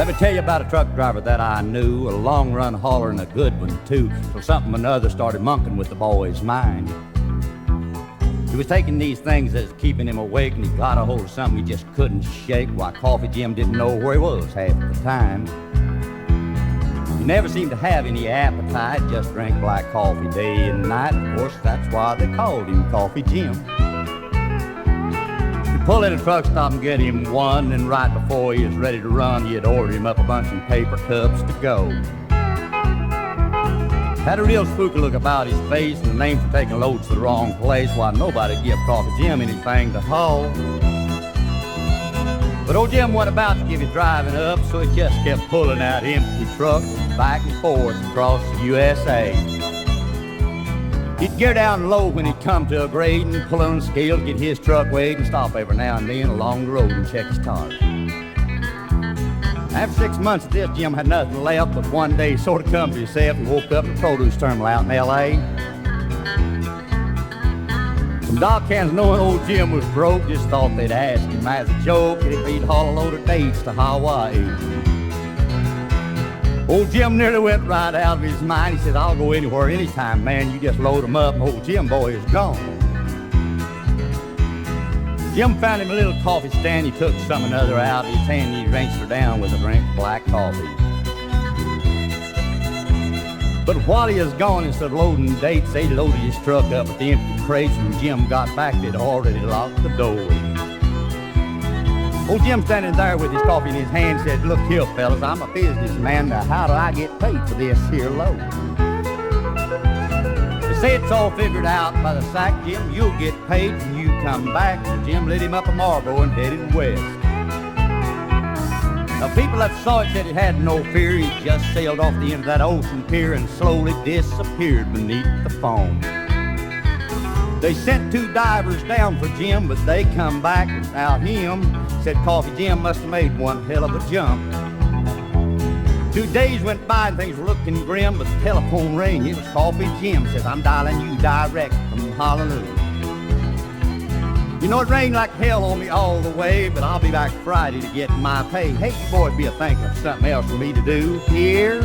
Let me tell you about a truck driver that I knew, a long-run hauler and a good one, too, till something or another started monkeying with the boy's mind. He was taking these things that's keeping him awake, and he got a hold of something he just couldn't shake. Why, Coffee Jim didn't know where he was half the time. He never seemed to have any appetite, just drank black coffee day and night. Of course, that's why they called him Coffee Jim. He'd pull in a truck stop and get him one, and right before he was ready to run, he'd order him up a bunch of paper cups to go. Had a real spooky look about his face and the name for taking loads to the wrong place. Why, nobody'd give Coffee Jim anything to haul. But old Jim wasn't about to give his driving up, so he just kept pulling that empty truck back and forth across the USA. He'd gear down low when he'd come to a grade and pull on the scale to get his truck weighed and stop every now and then along the road and check his tires. After 6 months of this, Jim had nothing left, but one day he sort of come to himself and woke up in the produce terminal out in L.A. Some dock hands, knowing old Jim was broke, just thought they'd ask him as a joke if he'd haul a load of dates to Hawaii. Old Jim nearly went right out of his mind. He said, "I'll go anywhere, anytime, man. You just load them up," and old Jim boy is gone. Jim found him a little coffee stand. He took some another out of his hand and he rinsed her down with a drink of black coffee. But while he was gone, instead of loading dates, they loaded his truck up with the empty crates. When Jim got back, they'd already locked the door. Old Jim standing there with his coffee in his hand said, "Look here, fellas, I'm a businessman. Now how do I get paid for this here load?" Say it's all figured out by the sack, Jim. You'll get paid when you come back. Jim lit him up a Marlboro and headed west. Now people that saw it said he had no fear. He just sailed off the end of that ocean pier and slowly disappeared beneath the foam. They sent 2 divers down for Jim, but they come back without him. Said Coffee Jim must have made one hell of a jump. 2 days went by and things were looking grim, but the telephone rang. It was Coffee Jim. Says, "I'm dialing you direct from Honolulu. You know, it rained like hell on me all the way, but I'll be back Friday to get my pay. Hey, you boys be a thinking of something else for me to do here."